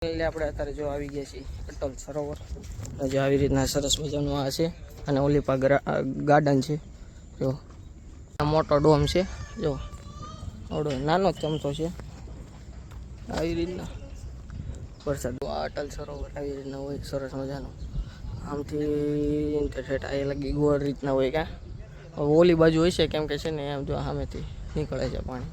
એટલે આપણે અત્યારે જો આવી ગયા છીએ અટલ સરોવર જો આવી રીતના સરસ મજાનું આ છે અને ઓલીપા ગાર્ડન છે જો મોટો ડોમ છે જો ઓડો નાનો ચમચો છે આવી રીતના વરસાદ આ અટલ સરોવર આવી રીતના હોય સરસ મજાનું આમથી ઠેઠ આ લગી ગોળ રીતના હોય ક્યાં ઓલી બાજુ હોય છે કેમ કે છે ને એમ જો સામેથી નીકળે છે પાણી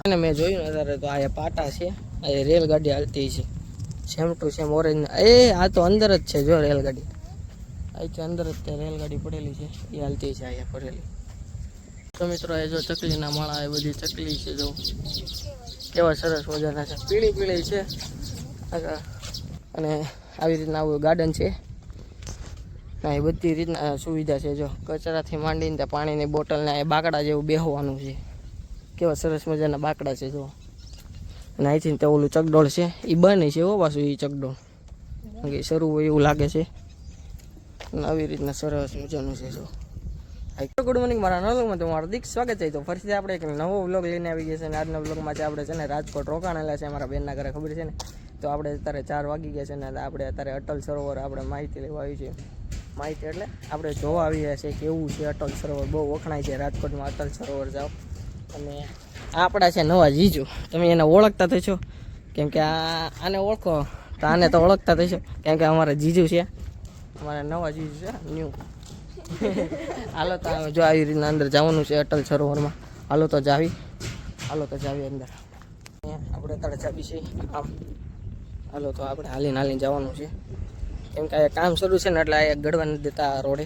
અને મેં જોયું ને અત્યારે તો આ પાટા છે આ રેલગાડી હાલતી છે સેમ ટુ સેમ ઓરેન્જ આ તો અંદર જ છે જો રેલગાડી અહીંથી અંદર જ ત્યાં રેલગાડી પડેલી છે એ હાલતી છે અહીંયા પડેલી તો મિત્રો એ જો ચકલીના માળા એ બધી ચકલી છે જો કેવા સરસ મજાના છે પીળી પીળી છે અને આવી રીતના આવું ગાર્ડન છે ના એ બધી રીતના સુવિધા છે જો કચરાથી માંડીને ત્યાં પાણીની બોટલને એ બાકડા જેવું બેહવાનું છે કેવા સરસ મજાના બાકડા છે જો અને અહીંથી ત્યાં ઓલું ચકડોળ છે એ બને છે હો પાછું એ ચકડોળ શરૂ હોય એવું લાગે છે અને આવી રીતના સરસ મજાનું છે જો ગુડ મોર્નિંગ મારા નવા વ્લોગમાં તમારું હાર્દિક સ્વાગત છે તો ફરીથી આપણે એક નવો વ્લોગ લઈને આવી ગયા છે અને આજના વ્લોગમાં આપણે છે ને રાજકોટ રોકાણેલા છે અમારા બેનના ઘરે ખબર છે ને તો આપણે અત્યારે 4 વાગી ગયા છે ને આપણે અત્યારે અટલ સરોવર આપણે માહિતી લેવા આવી છે માહિતી એટલે આપણે જોવા આવી રહ્યા છે કેવું છે અટલ સરોવર બહુ વખણાય છે રાજકોટમાં અટલ સરોવર જાઓ અને આપણા છે નવા જીજુ તમે એને ઓળખતા થશો કેમ કે આને ઓળખો તો આને તો ઓળખતા થશો કેમ કે અમારા જીજુ છે અમારા નવા જીજુ છે ન્યૂ હાલો તો જો આવી રીતના અંદર જવાનું છે અટલ સરોવરમાં હાલો તો જાવી અંદર આપણે અત્યારે ચાબી છે આમ હાલો તો આપણે હાલીને જવાનું છે કેમ કે આ કામ શરૂ છે ને એટલે આ ગડવા નથી દેતા આ રોડે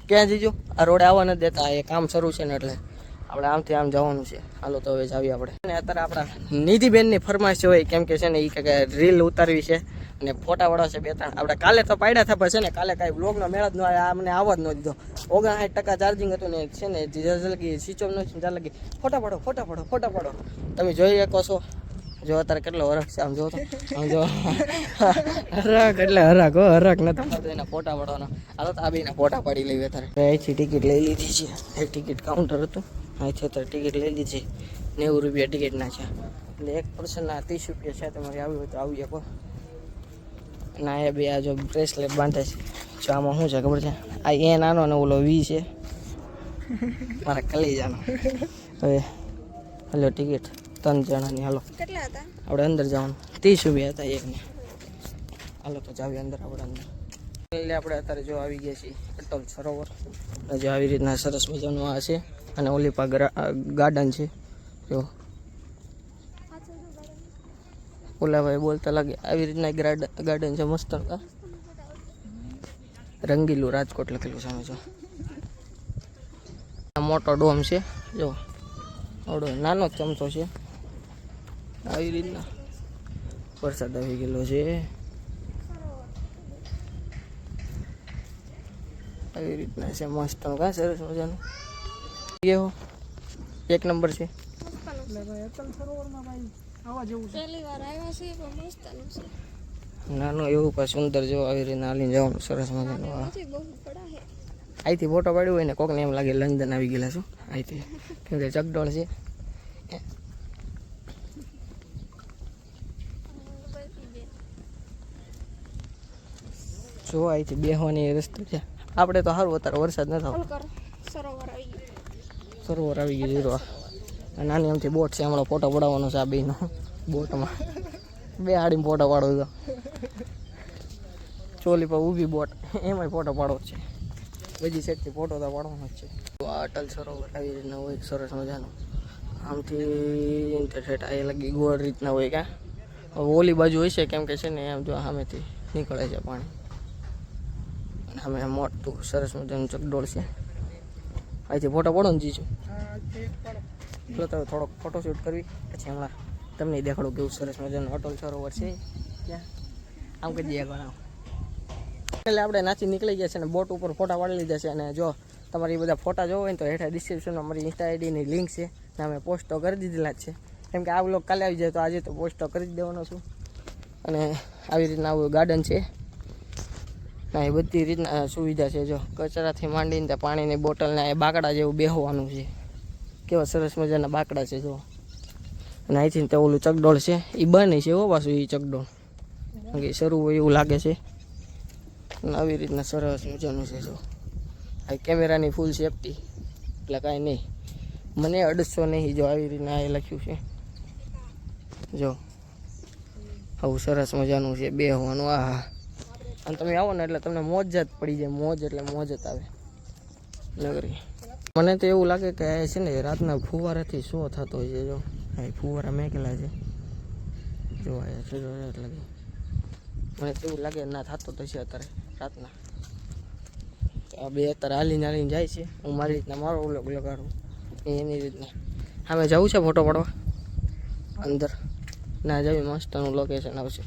ક્યાં જીજો આ રોડે આવવા નથી દેતા એ કામ શરૂ છે ને એટલે આપણે આમથી આમ જવાનું છે હાલો તો હવે જાવી આપણે અને અત્યારે આપણા નિધિબેનની ફરમાઈશ હોય કેમ કે છે ને એ કંઈક રીલ ઉતારવી છે અને ફોટા વાળા છે 2-3 આપણે કાલે તો પાડ્યા થયા છે ને કાલે કાંઈ બ્લોગનો મેળ જ ન આવ્યા અમને આવવા જ ન દીધો 59% ચાર્જિંગ હતું ને છે ને જલ્દી સ્વિચ ઓફ નથી ચાલ લગી ફોટા પાડો તમે જોઈ શકો છો જો અત્યારે કેટલો હરખ છે આમ જો તો આમ જો હરખ એટલે હરખ નથી એના ફોટા પાડવાના હાલો તો આ બેના ફોટા પાડી લઈએ અત્યારે અહીંથી ટિકિટ લઈ લીધી છે એક ટિકિટ કાઉન્ટર હતું અહીંથી અત્યારે ટિકિટ લઈ લીધી 90 રૂપિયા ટિકિટના છે એટલે એક પર્સનના 30 રૂપિયા છે તમારે આવ્યું હોય તો આવી શકો ના એ બે આ જો બ્રેસલેટ બાંધે છે જો આમાં શું છે ખબર છે આ એ નાનો ને ઓલો વી છે મારા કલેજાનો હવે હાલો ટિકિટ 3 જણાની હાલો કેટલા હતા આપણે અંદર જવાનું 30 રૂપિયા હતા એકને હાલો તો જાવી અંદર આપણે એટલે આપણે અત્યારે જો આવી ગયા છીએ અટલ સરોવર જો આવી રીતના સરસ મજાનું આ છે અને ઓલીપા ગાર્ડન છે જો ઓલા ભાઈ બોલતા લાગે આવી રીતના ગાર્ડન છે મસ્ત રંગીલું રાજકોટ લખેલું સામે જો મોટો ડોમ છે જો ઓડો નાનો ચમચો છે આવી રીતના વરસાદ આવી ગયેલો છે આવી રીતના છે મસ્ત કા સરસ મજાનું એક નંબર છે નાનું એવું પણ સુંદર જો આવી રીતના હાલીને જવાનું સરસ મજાનું અહીંથી ફોટો પાડ્યો હોય ને કોકને એમ લાગે લંડન આવી ગયેલા છું અહીંથી કેમ કે ચકડોળ છે જો અહીંથી બેહવાની રસ્તો છે આપણે તો સારું અત્યારે વરસાદ ન થયો સરોવર આવી ગયું જીરો નાની આમથી બોટ છે હમણાં ફોટો પડાવવાનો છે આ બેનો બોટમાં બે હાડીમાં ફોટો પાડવો તો ચોલી પર ઊભી બોટ એમાંય ફોટો પાડવો છે બધી સાઈડથી ફોટો તો પાડવાનો જ છે આ અટલ સરોવર આવી રીતના હોય સરસ મજાનું આમથી ઠેઠ આ લગી ગોળ રીતના હોય ક્યાં ઓલી બાજુ હોય છે કેમ કે છે ને એમ જો સામેથી નીકળે છે પાણી અમે મોટું સરસ મજાનું ચકડોળ છે અહીંથી ફોટો પાડો ને જીજુ એટલે તો થોડોક ફોટોશૂટ કરવી પછી હમણાં તમને દેખાડો કેવું સરસ મજાનું અટલ સરોવર છે ત્યાં આમ કરી દઈએ ઘણા એટલે આપણે નાચી નીકળી ગયા છે ને બોટ ઉપર ફોટા પાડી લીધા છે અને જો તમારે એ બધા ફોટા જોવો હોય ને તો હેઠળ ડિસ્ક્રિપ્શનમાં અમારી ઇન્સ્ટા આઈડીની લિંક છે ને અમે પોસ્ટ તો કરી દીધેલા જ છે કેમ કે આ વ્લોગ કાલે આવી જાય તો આજે તો પોસ્ટ તો કરી જ દેવાનો છું અને આવી રીતના આવું ગાર્ડન છે ના એ બધી રીતના સુવિધા છે જો કચરાથી માંડીને ત્યાં પાણીની બોટલને એ બાકડા જેવું બેહવાનું છે કેવા સરસ મજાના બાકડા છે જો અને અહીંથી તે ઓલું ચકડોળ છે એ બને છે હો પાછું એ ચકડોળ, કારણ કે શરૂ હોય એવું લાગે છે. અને આવી રીતના સરસ મજાનું છે. જો આ કેમેરાની ફૂલ સેફટી એટલે કાંઈ નહીં, મને અડસો નહીં. જો આવી રીતના એ લખ્યું છે. જો આવું સરસ મજાનું છે બે હોવાનું. આ અને તમે આવો ને એટલે તમને મોજ જ પડી જાય. મોજ એટલે મોજ જ આવે નગરી. મને તો એવું લાગે કે આ છે ને રાતના ફુવારાથી શો થતો હોય છે. જો આ ફુવારા મેકેલા છે. જો આ છે એટલે મને તો એવું લાગે ના થતો તો છે અત્યારે રાતના. આ બે અત્યારે હાલીને જાય છે. હું મારી રીતના મારો વ્લોગ લગાડું એની રીતના. સામે જવું છે ફોટો પાડવા અંદર ના જવી, મસ્તનું લોકેશન આવશે.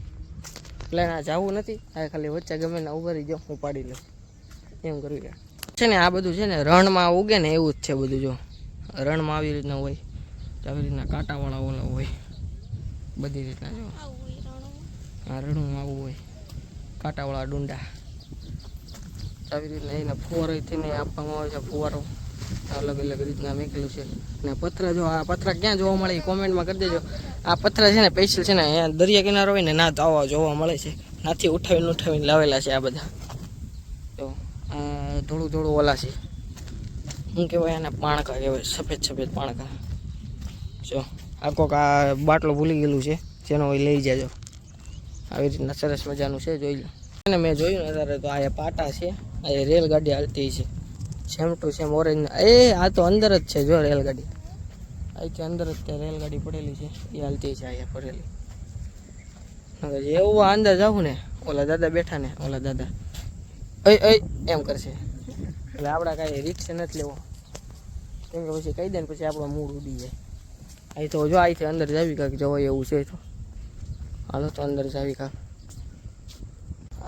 એટલે ના જવું નથી, આ ખાલી વચ્ચે ગમે ને ઉભા રહી જાઓ, હું પાડી લઉં એમ કરવી છે ને. આ બધું છે ને રણમાં ઉગે ને એવું જ છે બધું. જો રણમાં આવી રીતના હોય, આવી રીતના કાંટાવાળા ઓલા હોય બધી રીતના. જો આ રણમાં આવું હોય, કાંટાવાળા ડુંડા આવી રીતના. એને ફુવારોથી ને આપવામાં આવે છે. ફુવારો અલગ અલગ રીતના મેકેલું છે. ને પથરા, જો આ પથરા ક્યાં જોવા મળે એ કોમેન્ટમાં કરી દેજો. આ પથરા છે ને સ્પેશિયલ છે ને અહીંયા દરિયા કિનારો હોય ને ના તો આવા જોવા મળે છે. નાથી ઉઠાવીને લાવેલા છે આ બધા. તો આ થોડું થોડું ઓલા છે, શું કહેવાય એને, પાણકા કહેવાય, સફેદ સફેદ પાણકા. જો આ કોક આ બાટલો ભૂલી ગયેલું છે, જેનો હોય લઈ જાજો. આવી રીતના સરસ મજાનું છે, જોઈ લો. અને મેં જોયું ને અત્યારે તો આ પાટા છે, આ રેલગાડી હાલતી છે સેમ ટુ સેમ ઓરેન્જ. આ તો અંદર જ છે. જો રેલગાડી અહીંથી અંદર જ ત્યાં રેલગાડી પડેલી છે એ હાલતી છે અહીંયા ફરેલી. જેવું અંદર જાઉં ને ઓલા દાદા બેઠા ને, ઓલા દાદા એમ કરશે એટલે આપણે કાંઈ રિક્સ નથી લેવો, કેમ કે પછી કહી દે ને પછી આપણો મૂડ ઉડી જાય. અહીં તો જો અહીંથી અંદર જાવી કાંક જવાય એવું છે. તો હાલો તો અંદર જાવી કાંક.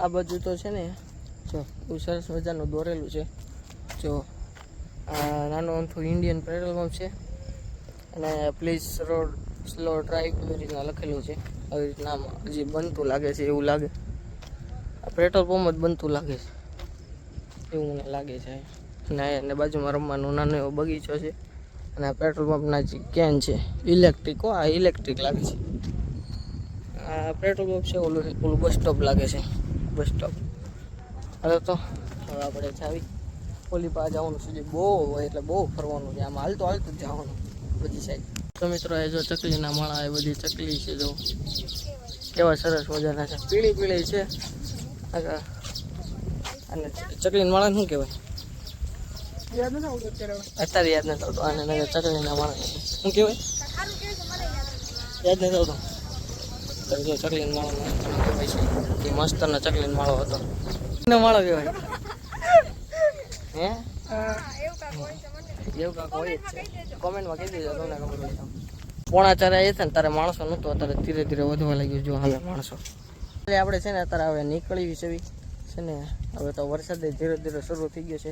આ બધું તો છે ને જો બહુ સરસ મજાનું દોરેલું છે. જો આ નાનું અમથું ઇન્ડિયન પેટ્રોલ પંપ છે અને પ્લીઝ રોડ સ્લો ડ્રાઈવ એવી રીતના લખેલું છે. આવી રીતના હજી બનતું લાગે છે એવું લાગે. આ પેટ્રોલ પંપ જ બનતું લાગે છે એવું મને લાગે છે. અને બાજુમાં રમવાનું નાનો એવો બગીચો છે અને આ પેટ્રોલ પંપના જે કેન છે ઇલેક્ટ્રિક. આ ઇલેક્ટ્રિક લાગે છે. આ પેટ્રોલ પંપ છે, ઓલું બસ સ્ટોપ લાગે છે, બસ સ્ટોપ. હવે તો હવે આપણે જાવી ઓલી પાસે જવાનું છે. બહુ હોય એટલે બહુ ફરવાનું છે. આમાં હાલતું હાલતું જ જવાનું બધી સાઈડ. તો મિત્રો એ જો ચકલીના માળા, એ બધી ચકલી છે. જો કેવા સરસ મજાના છે, પીળી પીળી છે. અને ચકલીના માળા શું કહેવાય અત્યારે યાદ નથી આવતું. અને ચકલીના માળા શું કહેવાય યાદ નથી આવતું. જો ચકલીનો માળો કહેવાય છે એ મસ્તનો ચકલીનો માળો હતો. એનો માળો કહેવાય હે એવું કાંક હોય જ છે. કોમેન્ટમાં કહી દેજો તમને ખબર હોય તો. 3:45 છે ને તારે માણસો નહોતો, અત્યારે ધીરે ધીરે વધવા લાગ્યું. જો હાલે માણસો. એટલે આપણે છે ને અત્યારે હવે નીકળવી છે ને. હવે તો વરસાદ ધીરે ધીરે શરૂ થઈ ગયો છે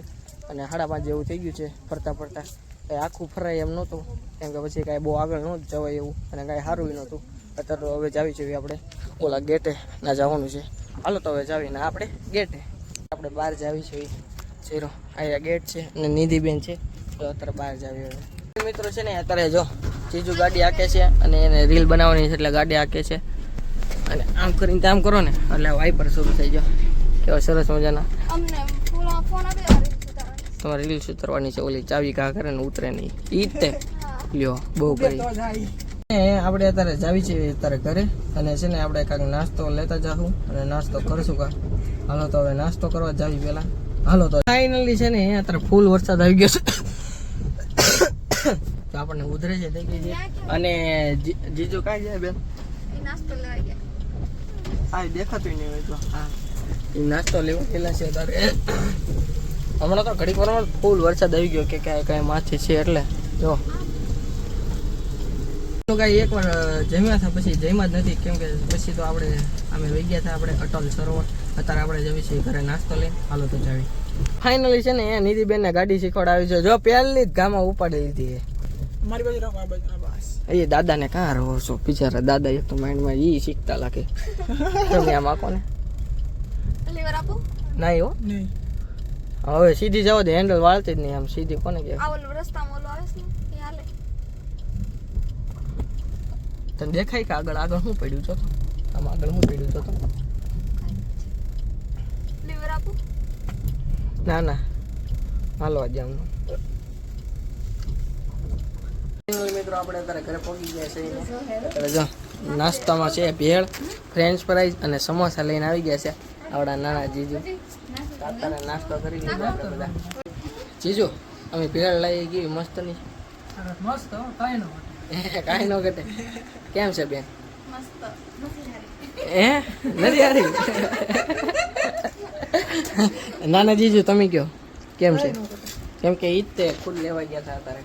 અને 5:30 જેવું થઈ ગયું છે. ફરતા ફરતા કંઈ આખું ફરાય એમ નહોતું, કેમ કે પછી કાંઈ બહુ આગળ નહોતું જવાય એવું અને કાંઈ સારું નહોતું. અત્યારે તો હવે જાવી છે આપણે ઓલા ગેટે ના જવાનું છે. હાલો તો હવે જાવીને આપણે ગેટે આપણે બહાર જાવી છે. ઝીરો અહીંયા ગેટ છે અને નિધિબેન છે તો અત્યારે બહાર જાવી. હવે મિત્રો છે ને અત્યારે જો જીજુ ગાડી હાકે છે અને એને રીલ બનાવવાની છે એટલે ગાડી હાકે છે અને આમ કરીને આમ કરો ને એટલે વાઇપર શરૂ થઈ જાય. કેવા સરસ મજાના. તમારે રીલ્સ ઉતરવાની છે. ઓલી ચાવી કા કરે ને ઉતરે નહીં ઈ જ તે લ્યો બહુ કરી. આપણે અત્યારે જાવી છે અત્યારે ઘરે અને છે ને આપણે કાંઈક નાસ્તો લેતા જાશું અને નાસ્તો કરશું કાંક. હાલો તો હવે નાસ્તો કરવા જાવી પહેલા. હાલો તો ફાઇનલી છે ને અત્યારે ફૂલ વરસાદ આવી ગયો છે તો આપણને ઉધરે છે થઈ ગઈ છે. અને જીજુ કાંઈ જાય બેન નાસ્તો લેવા ગયા. હા દેખાતું નહીં હોય તો હા એ નાસ્તો લેવા ગયેલા છે અત્યારે. હમણાં તો ઘડીક વારમાં ફૂલ વરસાદ આવી ગયો કે કાંઈ માથે છે એટલે જો કાંઈ એકવાર જમ્યા હતા પછી જમ્યા જ નથી, કેમ કે પછી તો આપણે અમે વહી ગયા હતા આપણે અટલ સરોવર. અત્યારે આપણે જવી છીએ ઘરે નાસ્તો લઈને. હાલો તો જાવી. ફાઇનલી છે ને એ નિધિબેનને ગાડી શીખવાડાવી છે. જો પહેલી જ ગામાં ઉપાડી લીધી મારી બાજુ રાખો. બસ એ દાદાને કાં રહો છો બિચારા દાદા, એક તો માઇન્ડમાં એ શીખતા લાગે. તમે આમ આખો ને નહીં હો હવે સીધી જાવ દે, હેન્ડલ વાળતી જ નહીં. આમ સીધી કોને કે તને દેખાય કે આગળ આગળ શું પડ્યું છો? આમ આગળ શું પડ્યું છો? લીવર આપું? ના ના હાલો આજે આમ મિત્રો આપણે અત્યારે ઘરે પહોંચી ગયા છે અત્યારે જો નાસ્તામાં છે ભેળ, ફ્રેન્ચ ફ્રાઈઝ અને સમોસા લઈને આવી ગયા છે આવડા નાના જીજુ. અત્યારે નાસ્તો કરી લીધો આપણે બધા. જીજુ અમે ભેળ લઈ ગઈ મસ્ત ની. મસ્ત કાંઈ ન કાંઈ ન ઘટે. કેમ છે બેન? મસ્ત નથી હારી. નથી હારી? નાના જીજુ તમે કયો કેમ છે? કેમ કે ઈદ તે ખુદ લેવા ગયા હતા અત્યારે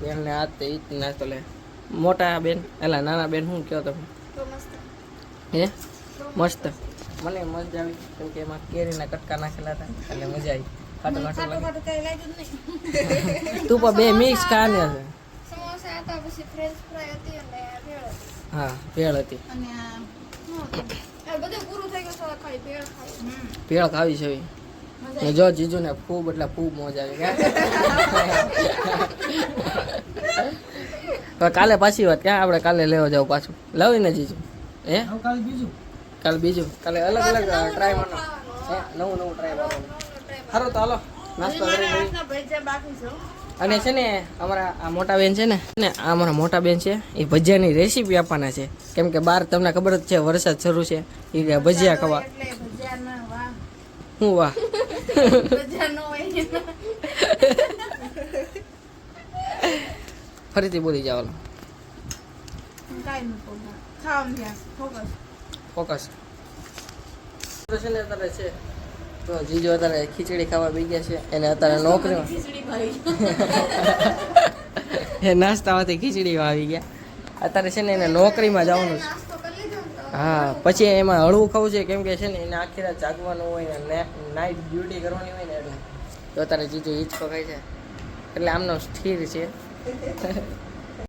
બેન ને આજ તે ઈદ નાસ્તો લે. મોટા બેન એલા નાના બેન શું કયો તમે? તો મસ્ત. હે મસ્ત. મને મજા આવી કેમ કે એમાં કેરીના કટકા નાખેલા હતા એટલે મજા આવી. ખાટું ખાટું લાગે. ખાટું કઈ લાગ્યું જ નહીં. તું પણ બે મિક્સ ખાને છે. સમોસા હતા, પછી ફ્રેન્ચ ફ્રાય હતી અને ભેળ હતી. હા ભેળ હતી. અને આ શું હતું? આ બધું પૂરું થઈ ગયું છે, હવે ખાલી ભેળ ખાઈ. ભેળ ખાવી છે ને જો જીજુ ને ખૂબ એટલે ખૂબ મોજ આવી ગયા. કાલે પાછી વાત ક્યાં આપણે કાલે લેવા જાવ પાછું લાવી ને જીજુ? હે કાલ બીજું કાલે બીજું કાલે અલગ અલગ ટ્રાય મારવાનો. નવું નવું ટ્રાય મારવાનું. સારું તો હાલો નાસ્તો કરી લઈએ. ભજીયા બાકી છે. અને છે ને અમારા આ મોટા બેન છે ને આ અમારા મોટા બેન છે એ ભજીયાની રેસીપી આપવાના છે કેમ કે બહાર તમને ખબર જ છે વરસાદ શરૂ છે એ ભજીયા ખાવા. એટલે ભજીયા ના વાહ. હું વાહ ભજીયા નો હોય. ફરીથી બોલી જાવ કાઈ ન બોલ. ખાવા ધ્યાન ફોકસ. ફોકસ છે ને અત્યારે છે તો જીજો અત્યારે ખીચડી ખાવા બી ગયા છે એને અત્યારે નોકરીમાં ખીચડી ભાઈ. એ નાસ્તામાંથી ખીચડી આવી ગયા અત્યારે છે ને એને નોકરીમાં જવાનું છે. નાસ્તો કરી લીધો ને તો હા પછી એમાં હળવું ખાવું છે કેમ કે છે ને એને આખી રાત જાગવાનું હોય ને નાઇટ ડ્યુટી કરવાની હોય ને એટલે તો અત્યારે જીજુ હિંચકો ખાય છે એટલે આમનો સ્થિર છે.